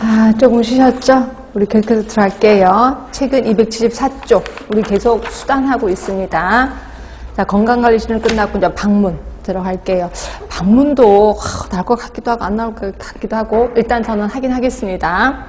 자, 조금 쉬셨죠? 우리 계속해서 들어갈게요. 책은 274쪽. 우리 계속 수단하고 있습니다. 자, 건강관리실은 끝났고, 이제 방문 들어갈게요. 방문도 나올 것 같기도 하고, 안 나올 것 같기도 하고, 일단 저는 하긴 하겠습니다.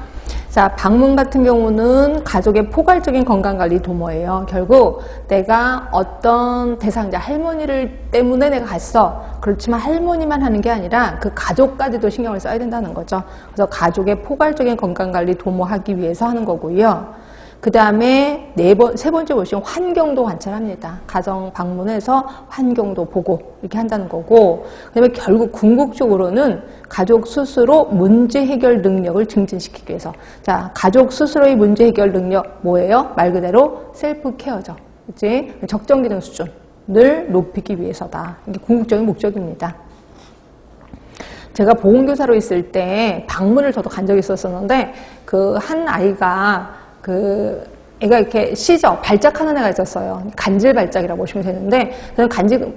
자, 방문 같은 경우는 가족의 포괄적인 건강관리 도모예요. 결국 내가 어떤 대상자, 할머니를 때문에 내가 갔어. 그렇지만 할머니만 하는 게 아니라 그 가족까지도 신경을 써야 된다는 거죠. 그래서 가족의 포괄적인 건강관리 도모하기 위해서 하는 거고요. 그 다음에 세 번째 보시면 환경도 관찰합니다. 가정 방문해서 환경도 보고 이렇게 한다는 거고, 그 다음에 결국 궁극적으로는 가족 스스로 문제 해결 능력을 증진시키기 위해서. 자, 가족 스스로의 문제 해결 능력 뭐예요? 말 그대로 셀프 케어죠. 그치? 적정 기능 수준을 높이기 위해서다. 이게 궁극적인 목적입니다. 제가 보건교사로 있을 때 방문을 저도 간 적이 있었는데, 그 한 아이가 애가 이렇게 발작하는 애가 있었어요. 간질 발작이라고 보시면 되는데, 저는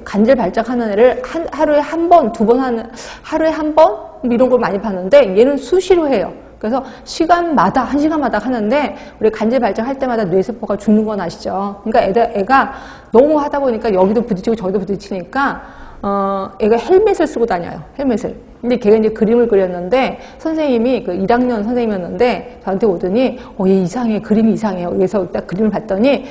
간질 발작하는 애를 하루에 한 번, 두 번 하루에 한 번? 이런 걸 많이 봤는데, 얘는 수시로 해요. 그래서 한 시간마다 하는데, 우리 간질 발작할 때마다 뇌세포가 죽는 건 아시죠? 그러니까 애가 너무 하다 보니까 여기도 부딪히고 저기도 부딪히니까, 애가 헬멧을 쓰고 다녀요. 헬멧을. 근데 걔가 이제 그림을 그렸는데, 선생님이 1학년 선생님이었는데, 저한테 오더니, 얘 이상해. 그림이 이상해요. 그래서 딱 그림을 봤더니,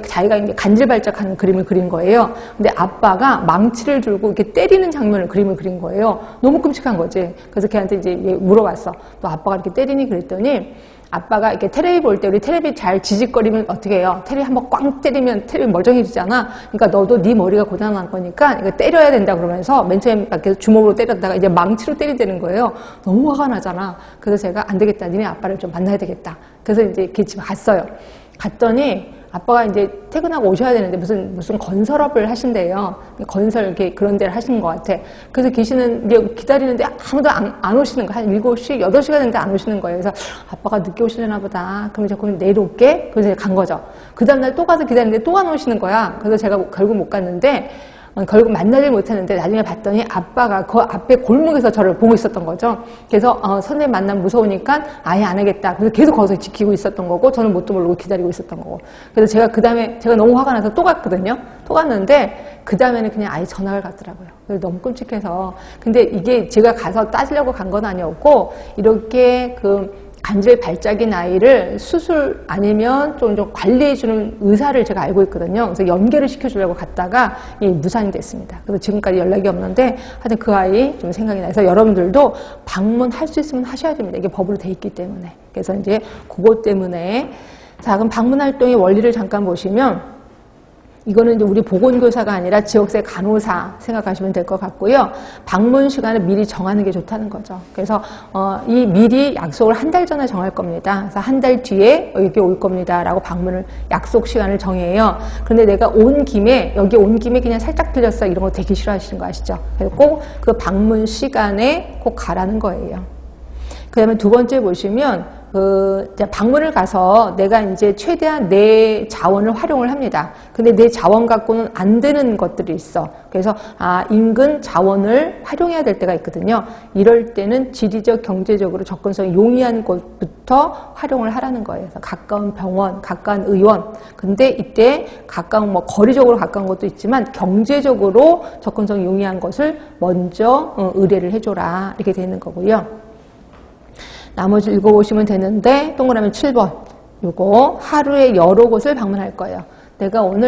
자기가 이제 간질발작하는 그림을 그린 거예요. 근데 아빠가 망치를 들고 이렇게 때리는 장면을 그림을 그린 거예요. 너무 끔찍한 거지. 그래서 걔한테 이제 물어봤어. 너 아빠가 이렇게 때리니? 그랬더니, 아빠가 이렇게 테레비 볼 때 우리 테레비 잘 지직거리면 어떻게 해요? 테레비 한번 꽝 때리면 테레비 멀쩡해지잖아. 그러니까 너도 네 머리가 고장난 거니까 이거 때려야 된다 그러면서 맨 처음에 계속 주먹으로 때렸다가 이제 망치로 때리되는 거예요. 너무 화가 나잖아. 그래서 제가 안 되겠다. 니네 아빠를 좀 만나야 되겠다. 그래서 이제 걔 집에 갔어요. 갔더니 아빠가 이제 퇴근하고 오셔야 되는데 무슨 건설업을 하신대요. 건설 이렇게 그런 데를 하시는 것 같아. 그래서 계시는 이제 기다리는데 아무도 안 오시는 거야. 한 7시, 8시가 됐는데 안 오시는 거예요. 그래서 아빠가 늦게 오시려나 보다. 그럼 제가 그럼 내일 올게. 그래서 간 거죠. 그 다음날 또 가서 기다리는데 또 안 오시는 거야. 그래서 제가 결국 못 갔는데, 결국 만나질 못했는데 나중에 봤더니 아빠가 그 앞에 골목에서 저를 보고 있었던 거죠. 그래서 선생님 만나면 무서우니까 아예 안 하겠다. 그래서 계속 거기서 지키고 있었던 거고, 저는 뭣도 모르고 기다리고 있었던 거고. 그래서 제가 그 다음에 제가 너무 화가 나서 또 갔거든요. 또 갔는데 그 다음에는 그냥 아예 전학을 갔더라고요. 그래서 너무 끔찍해서. 근데 이게 제가 가서 따지려고 간 건 아니었고, 이렇게 간질 발작인 아이를 수술 아니면 좀 관리해주는 의사를 제가 알고 있거든요. 그래서 연계를 시켜주려고 갔다가 무산이 됐습니다. 그래서 지금까지 연락이 없는데, 하여튼 그 아이 좀 생각이 나서 여러분들도 방문할 수 있으면 하셔야 됩니다. 이게 법으로 돼 있기 때문에. 그래서 이제 그것 때문에. 자, 그럼 방문 활동의 원리를 잠깐 보시면, 이거는 이제 우리 보건교사가 아니라 지역세 간호사 생각하시면 될 것 같고요. 방문 시간을 미리 정하는 게 좋다는 거죠. 그래서 이 미리 약속을 한 달 전에 정할 겁니다. 그래서 한 달 뒤에 여기 올 겁니다라고 방문을 약속 시간을 정해요. 그런데 내가 여기 온 김에 그냥 살짝 들렸어, 이런 거 되게 싫어하시는 거 아시죠? 그래서 꼭 그 방문 시간에 꼭 가라는 거예요. 그 다음에 두 번째 보시면, 방문을 가서 내가 이제 최대한 내 자원을 활용을 합니다. 근데 내 자원 갖고는 안 되는 것들이 있어. 그래서, 인근 자원을 활용해야 될 때가 있거든요. 이럴 때는 지리적, 경제적으로 접근성이 용이한 곳부터 활용을 하라는 거예요. 그래서 가까운 병원, 가까운 의원. 근데 이때 거리적으로 가까운 것도 있지만 경제적으로 접근성이 용이한 것을 먼저 의뢰를 해줘라. 이렇게 되는 거고요. 나머지 읽어보시면 되는데, 동그라미 7번. 요거 하루에 여러 곳을 방문할 거예요. 내가 오늘